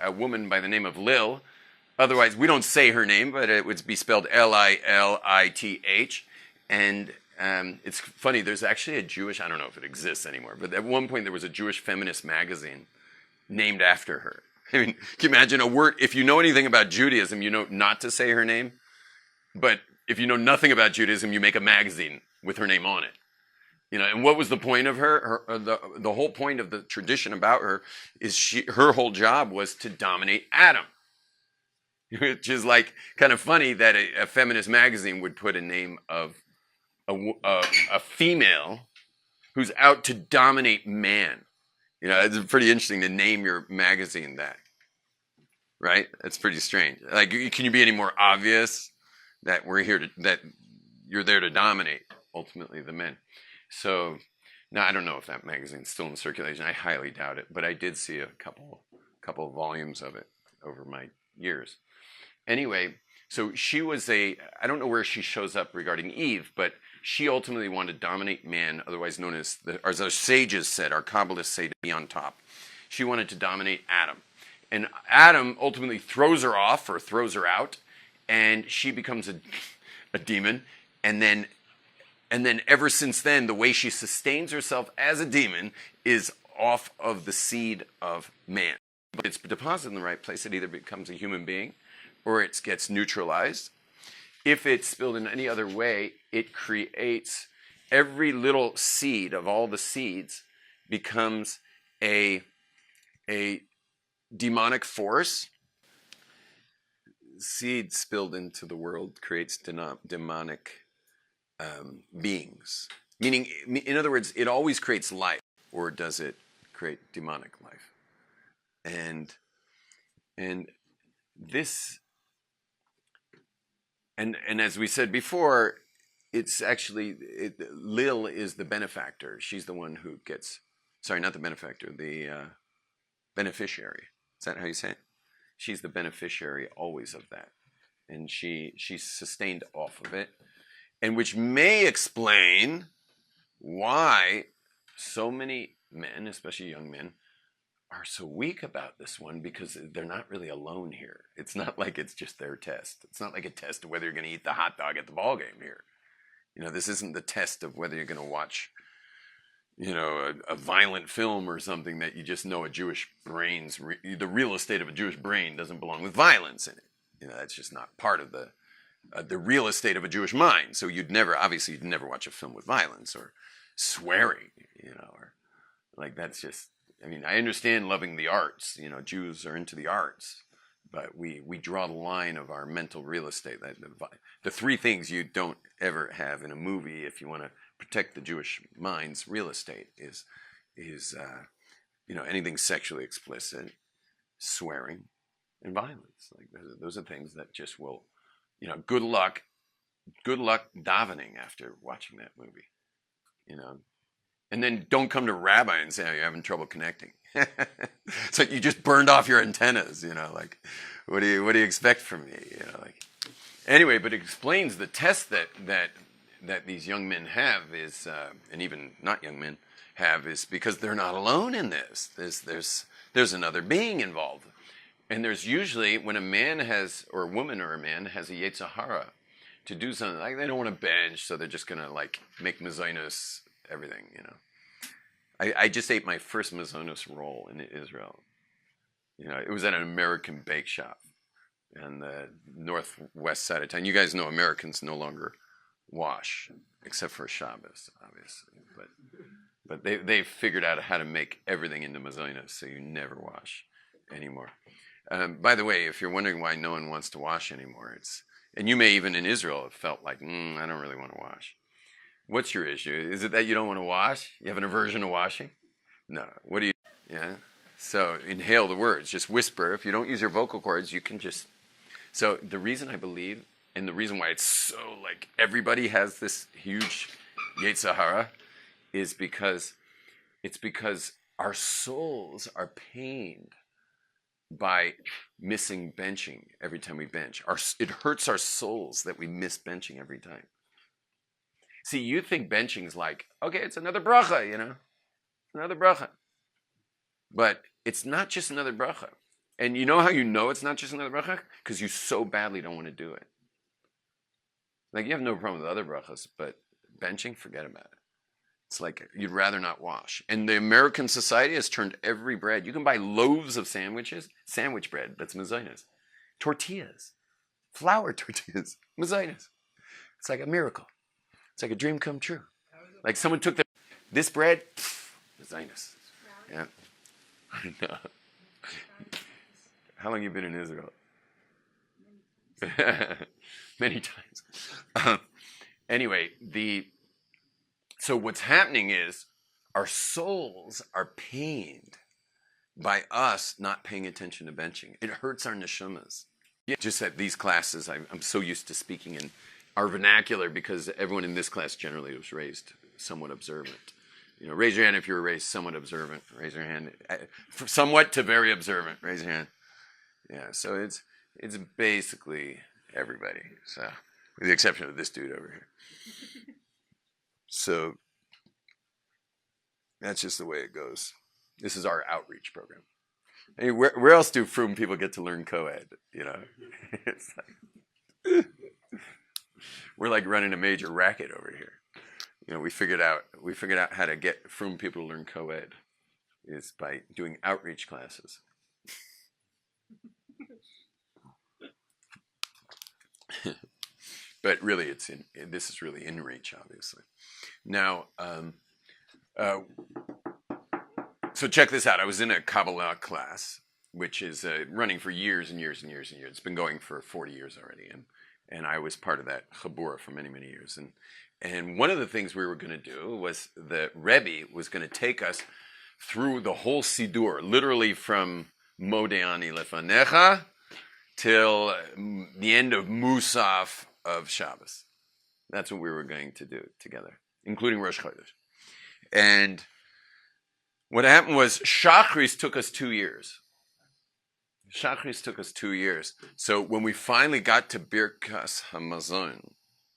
A woman by the name of Lil. Otherwise, we don't say her name, but it would be spelled Lilith. And it's funny, there's actually a Jewish, I don't know if it exists anymore, but at one point there was a Jewish feminist magazine named after her. I mean, can you imagine a word, if you know anything about Judaism, you know not to say her name, but if you know nothing about Judaism, you make a magazine with her name on it. You know, and what was the point of her? The whole point of the tradition about her is her whole job was to dominate Adam. Which is like kind of funny that a feminist magazine would put a name of a female who's out to dominate man. You know, it's pretty interesting to name your magazine that. Right? It's pretty strange. Like, can you be any more obvious that that you're there to dominate ultimately the men? So, now I don't know if that magazine's still in circulation. I highly doubt it, but I did see a couple of volumes of it over my years. Anyway, so she was I don't know where she shows up regarding Eve, but she ultimately wanted to dominate man, otherwise known as our sages said, our Kabbalists say, to be on top. She wanted to dominate Adam. And Adam ultimately throws her off or throws her out, and she becomes a demon, and then ever since then, the way she sustains herself as a demon is off of the seed of man. But it's deposited in the right place. It either becomes a human being or it gets neutralized. If it's spilled in any other way, it creates every little seed of all the seeds becomes a demonic force. Seed spilled into the world creates demonic beings. Meaning, in other words, it always creates life, or does it create demonic life? And this, and as we said before, it's actually, Lil is the benefactor. She's the one who gets, sorry, not the benefactor, the beneficiary. Is that how you say it? She's the beneficiary always of that. And she's sustained off of it. And which may explain why so many men, especially young men, are so weak about this one, because they're not really alone here. It's not like it's just their test. It's not like a test of whether you're going to eat the hot dog at the ball game here. You know, this isn't the test of whether you're going to watch, you know, a violent film or something that you just know a Jewish brain's, the real estate of a Jewish brain doesn't belong with violence in it. You know, that's just not part of the real estate of a Jewish mind. So you'd never watch a film with violence or swearing, you know, or like, that's just, I mean, I understand loving the arts, you know, Jews are into the arts, but we draw the line of our mental real estate. The three things you don't ever have in a movie if you want to protect the Jewish mind's real estate is you know, anything sexually explicit, swearing, and violence. Like, those are things that just will, you know, good luck davening after watching that movie, you know. And then don't come to rabbi and say, oh, you're having trouble connecting. It's like you just burned off your antennas, you know, like, what do you expect from me? You know, like, anyway, but it explains the test that these young men have is, and even not young men have, is because they're not alone in this. There's another being involved. And there's usually, when a man has, or a woman or a man has a Yetzer Hara to do something, like they don't want to bench, so they're just going to like make mazonos everything, you know. I just ate my first mazonos roll in Israel. You know, it was at an American bake shop on the northwest side of town. You guys know Americans no longer wash, except for Shabbos, obviously. But they've figured out how to make everything into mazonos, so you never wash anymore. By the way, if you're wondering why no one wants to wash anymore, and you may even in Israel have felt like, I don't really want to wash. What's your issue? Is it that you don't want to wash? You have an aversion to washing? No. What do you, yeah? So inhale the words, just whisper. If you don't use your vocal cords, you can just, so the reason I believe And the reason why it's so like everybody has this huge Yetzer Hara is because our souls are pained by missing benching every time we bench. It hurts our souls that we miss benching every time. See, you think benching is like, okay, it's another bracha, another bracha. But it's not just another bracha. And you know how you know it's not just another bracha? Because you so badly don't want to do it. Like, you have no problem with other brachas, but benching, forget about it. It's like you'd rather not wash. And the American society has turned every bread. You can buy loaves of sandwich bread, that's mezainis. Tortillas, flour tortillas, mezainis. It's like a miracle. It's like a dream come true. Like someone took this bread, mezainis. Yeah. I know. How long have you been in Israel? Many times. Anyway, so what's happening is our souls are pained by us not paying attention to benching. It hurts our neshamas. Yeah, just at these classes, I'm so used to speaking in our vernacular because everyone in this class generally was raised somewhat observant. Raise your hand if you were raised somewhat observant. Raise your hand. Somewhat to very observant. Raise your hand. Yeah, so it's basically everybody. So, with the exception of this dude over here. So that's just the way it goes. This is our outreach program. I mean, where else do frum people get to learn co-ed? It's like we're like running a major racket over here. We figured out how to get frum people to learn co-ed is by doing outreach classes. But really, this is really in reach, obviously. Now, so check this out. I was in a Kabbalah class, which is running for years and years and years and years. It's been going for 40 years already, and I was part of that chabura for many, many years. And one of the things we were going to do was the Rebbe was going to take us through the whole Sidur, literally from Modeh Lefanecha till the end of Musaf of Shabbos. That's what we were going to do together, including Rosh Chodesh. And what happened was Shachris took us 2 years. So when we finally got to Birkas Hamazon,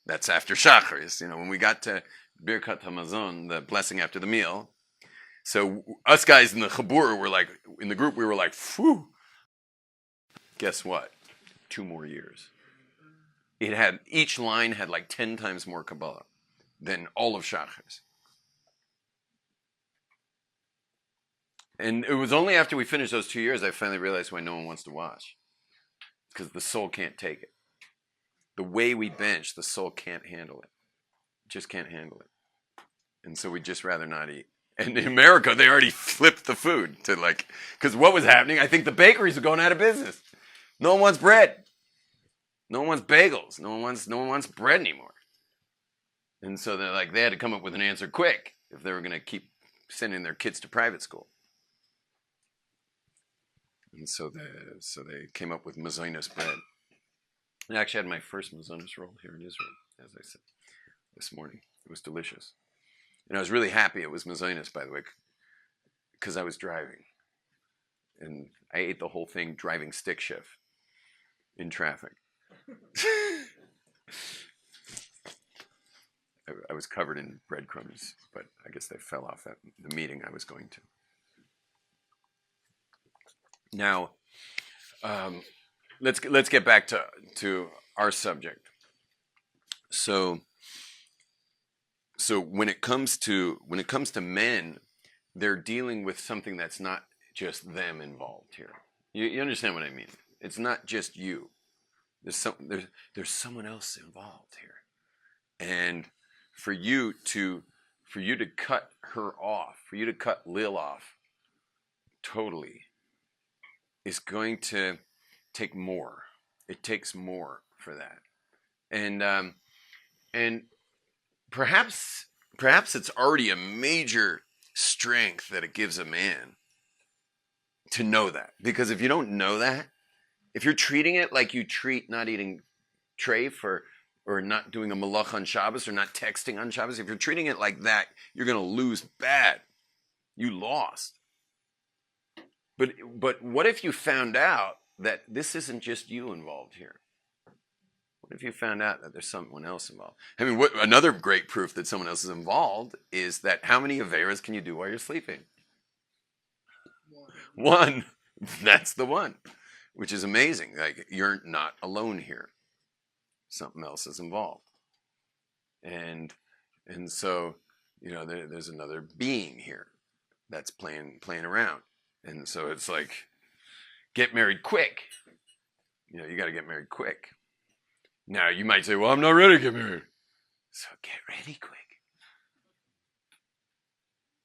that's after Shachris, when we got to Birkat Hamazon, the blessing after the meal. So us guys in the Chabur were like, in the group, we were like, phew. Guess what? 2 more years. Each line had like 10 times more Kabbalah than all of Shachris. And it was only after we finished those 2 years I finally realized why no one wants to watch. Because the soul can't take it. The way we bench, the soul can't handle it. Just can't handle it. And so we'd just rather not eat. And in America, they already flipped the food to because what was happening, I think the bakeries were going out of business. No one wants bread. No one wants bagels. No one wants bread anymore. And so they had to come up with an answer quick if they were going to keep sending their kids to private school. And so they came up with Mazonis bread. I actually had my first Mazonis roll here in Israel, as I said, this morning. It was delicious. And I was really happy it was Mazonis, by the way, because I was driving. And I ate the whole thing driving stick shift in traffic. I was covered in breadcrumbs, but I guess they fell off at the meeting I was going to. Now, let's get back to our subject. So when it comes to men, they're dealing with something that's not just them involved here. You understand what I mean? It's not just you. There's someone else involved here, and for you to cut her off, for you to cut Lil off, totally, is going to take more. It takes more for that, and perhaps it's already a major strength that it gives a man to know that, because if you don't know that, if you're treating it like you treat not eating treif or not doing a malach on Shabbos or not texting on Shabbos, if you're treating it like that, you're going to lose bad. You lost. But what if you found out that this isn't just you involved here? What if you found out that there's someone else involved? I mean, another great proof that someone else is involved is that how many averas can you do while you're sleeping? One. That's the one, which is amazing. Like, you're not alone here. Something else is involved. And so, there's another being here that's playing around. And so it's like, get married quick. You got to get married quick. Now, you might say, well, I'm not ready to get married. So get ready quick.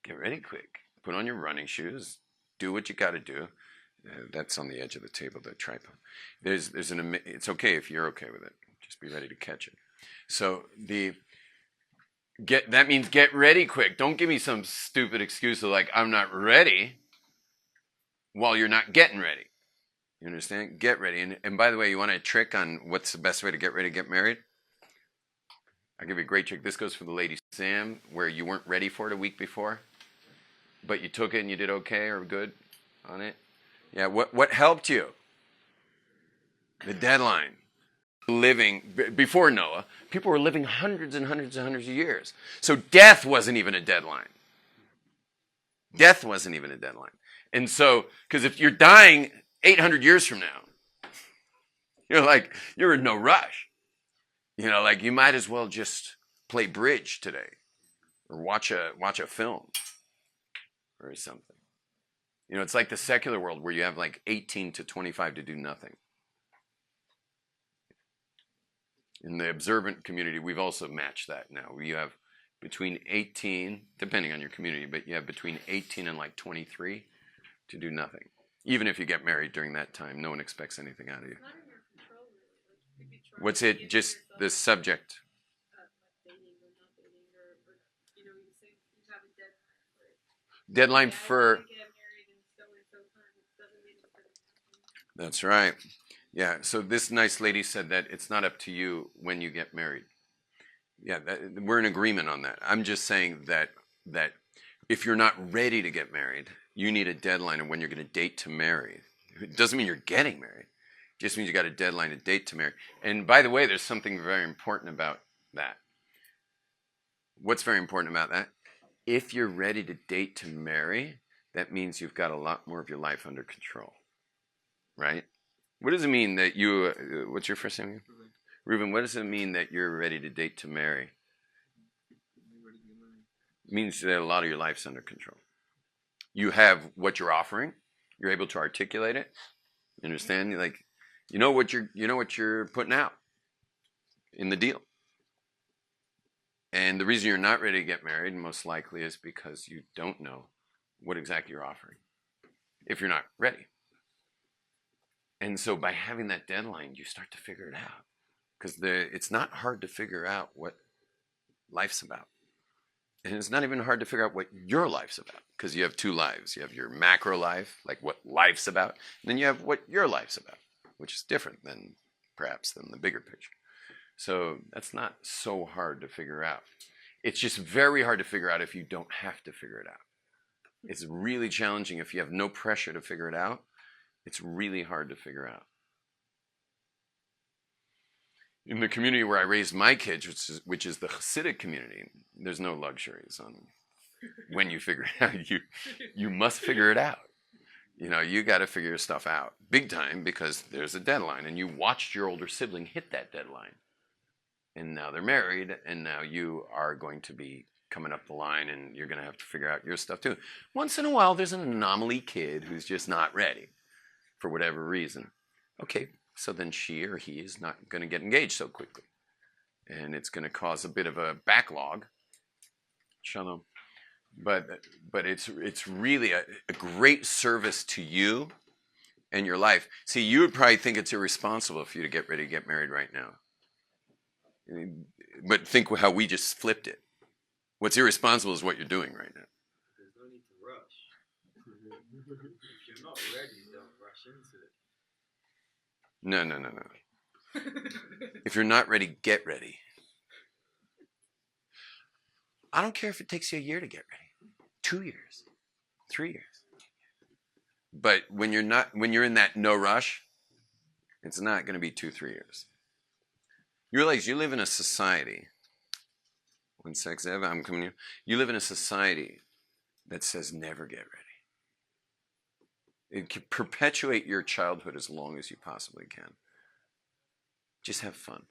Get ready quick. Put on your running shoes. Do what you got to do. That's on the edge of the table, the tripod. It's okay if you're okay with it. Just be ready to catch it. So that means get ready quick. Don't give me some stupid excuse of like, I'm not ready while you're not getting ready. You understand? Get ready. And by the way, you want a trick on what's the best way to get ready to get married? I'll give you a great trick. This goes for the lady Sam, where you weren't ready for it a week before, but you took it and you did okay or good on it. Yeah, what helped you? The deadline. Living, before Noah, people were living hundreds and hundreds and hundreds of years. So death wasn't even a deadline. Death wasn't even a deadline. And so, because if you're dying 800 years from now, you're in no rush. Like you might as well just play bridge today or watch a film or something. It's like the secular world where you have like 18 to 25 to do nothing. In the observant community, we've also matched that now. You have between 18, depending on your community, but you have between 18 and like 23 to do nothing. Even if you get married during that time, no one expects anything out of you. What's it? Just the subject. Deadline for. That's right. Yeah. So this nice lady said that it's not up to you when you get married. Yeah, we're in agreement on that. I'm just saying that if you're not ready to get married, you need a deadline of when you're going to date to marry. It doesn't mean you're getting married. It just means you got a deadline to date to marry. And by the way, there's something very important about that. What's very important about that? If you're ready to date to marry, that means you've got a lot more of your life under control, right? What does it mean that you, what's your first name? Reuben, what does it mean that you're ready to date to marry? It means that a lot of your life's under control. You have what you're offering. You're able to articulate it. You understand? You know what you're putting out in the deal. And the reason you're not ready to get married most likely is because you don't know what exactly you're offering if you're not ready. And so by having that deadline, you start to figure it out. Because it's not hard to figure out what life's about. And it's not even hard to figure out what your life's about. Because you have two lives. You have your macro life, like what life's about. And then you have what your life's about, which is different than the bigger picture. So that's not so hard to figure out. It's just very hard to figure out if you don't have to figure it out. It's really challenging if you have no pressure to figure it out. It's really hard to figure out. In the community where I raised my kids, which is the Hasidic community, there's no luxuries on when you figure it out. You must figure it out. You got to figure your stuff out big time because there's a deadline, and you watched your older sibling hit that deadline, and now they're married, and now you are going to be coming up the line, and you're going to have to figure out your stuff too. Once in a while, there's an anomaly kid who's just not ready for whatever reason. Okay. So then she or he is not going to get engaged so quickly. And it's going to cause a bit of a backlog. Shalom. But it's really a great service to you and your life. See, you would probably think it's irresponsible for you to get ready to get married right now. But think how we just flipped it. What's irresponsible is what you're doing right now. There's no need to rush. If you're not ready, don't rush into it. No. If you're not ready, get ready. I don't care if it takes you a year to get ready, 2 years, 3 years. But when you're in that no rush, it's not going to be 2, 3 years. You realize you live in a society. One sec, Zev, I'm coming here. You live in a society that says never get ready. It can perpetuate your childhood as long as you possibly can. Just have fun.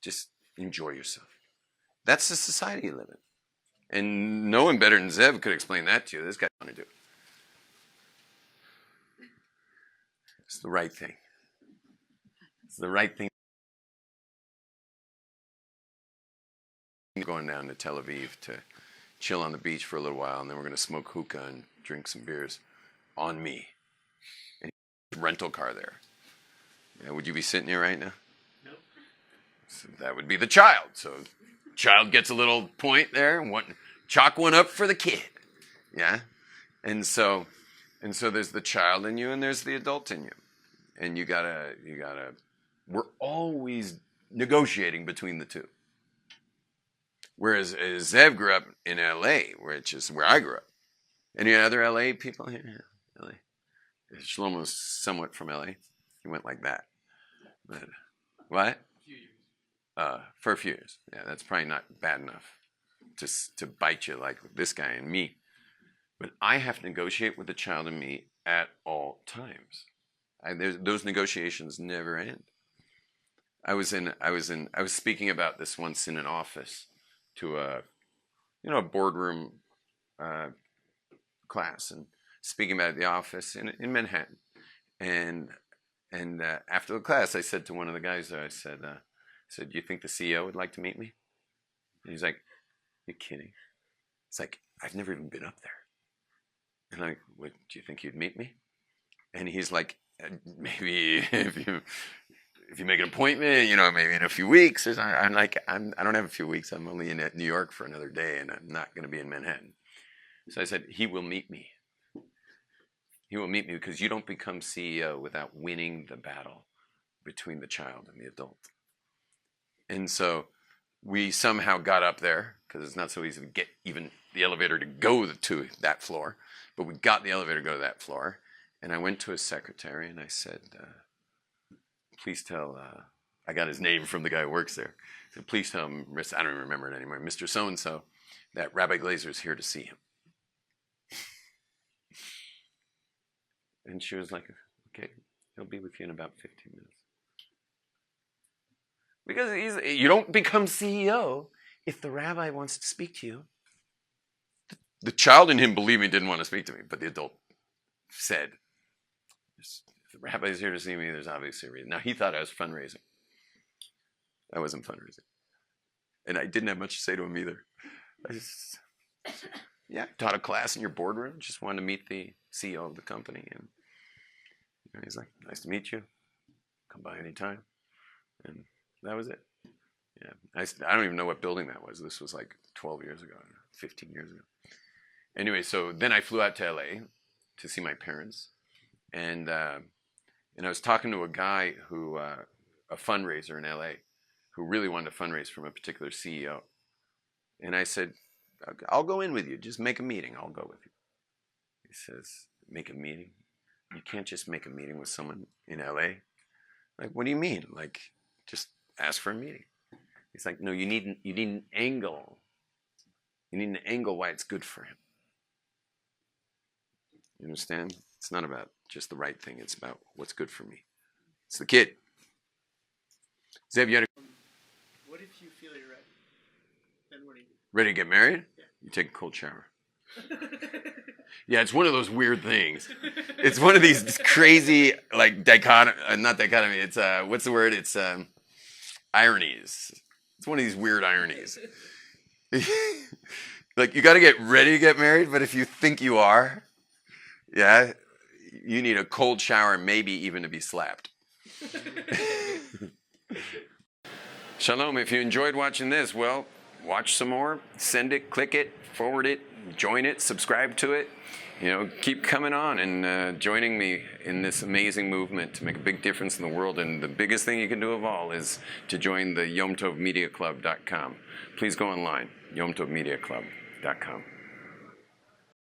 Just enjoy yourself. That's the society you live in. And no one better than Zev could explain that to you. This guy want to do it. It's the right thing. It's the right thing. Going down to Tel Aviv to chill on the beach for a little while, and then we're going to smoke hookah and drink some beers on me. And rental car there. Yeah, would you be sitting here right now? Nope. So that would be the child. So child gets a little point there, chalk one up for the kid. Yeah? And so there's the child in you and there's the adult in you. And you gotta we're always negotiating between the two. Whereas Zev grew up in LA, which is where I grew up. Any other LA people here? LA. Shlomo's somewhat from LA. He went like that. But what? A few years. For a few years. Yeah, that's probably not bad enough to bite you like this guy and me. But I have to negotiate with the child in me at all times. Those negotiations never end. I was speaking about this once in an office to a boardroom class, and speaking about the office in Manhattan. And after the class, I said to one of the guys there, I said, "Do you think the CEO would like to meet me?" And he's like, "You're kidding." It's like, I've never even been up there. And I'm like, "What, do you think you'd meet me?" And he's like, "Maybe if you make an appointment, maybe in a few weeks." I'm like, I don't have a few weeks. I'm only in New York for another day, and I'm not going to be in Manhattan. So I said, he will meet me. He will meet me because you don't become CEO without winning the battle between the child and the adult. And so we somehow got up there, because it's not so easy to get even the elevator to go to that floor. But we got the elevator to go to that floor. And I went to his secretary and I said, please tell, I got his name from the guy who works there. I said, please tell him, I don't even remember it anymore, Mr. So-and-so, that Rabbi Glazer is here to see him. And she was like, okay, he'll be with you in about 15 minutes. Because you don't become CEO if the rabbi wants to speak to you. The child in him, believe me, didn't want to speak to me, but the adult said, if the rabbi is here to see me, there's obviously a reason. Now, he thought I was fundraising. I wasn't fundraising. And I didn't have much to say to him either. I taught a class in your boardroom, just wanted to meet the CEO of the company. And he's like, nice to meet you. Come by anytime. And that was it. Yeah, I don't even know what building that was. This was like 12 years ago, 15 years ago. Anyway, so then I flew out to LA to see my parents. And I was talking to a guy who, a fundraiser in LA, who really wanted to fundraise from a particular CEO. And I said, I'll go in with you. Just make a meeting. I'll go with you. He says, make a meeting? You can't just make a meeting with someone in LA. Like, what do you mean? Like, just ask for a meeting. He's like, no, you need an angle. You need an angle why it's good for him. You understand? It's not about just the right thing. It's about what's good for me. It's the kid. Zev, you had What if you feel you're ready? Then what do you do? ready to get married? Yeah. You take a cold shower. Yeah, it's one of those weird things. It's one of these crazy, like, not dichotomy. It's, what's the word? It's ironies. It's one of these weird ironies. Like, you got to get ready to get married, but if you think you are, yeah, you need a cold shower, maybe even to be slapped. Shalom. If you enjoyed watching this, well, watch some more, send it, click it, forward it, join it, subscribe to it. keep coming on and joining me in this amazing movement to make a big difference in the world. And the biggest thing you can do of all is to join the YomTovMediaClub.com. Please go online, YomTovMediaClub.com.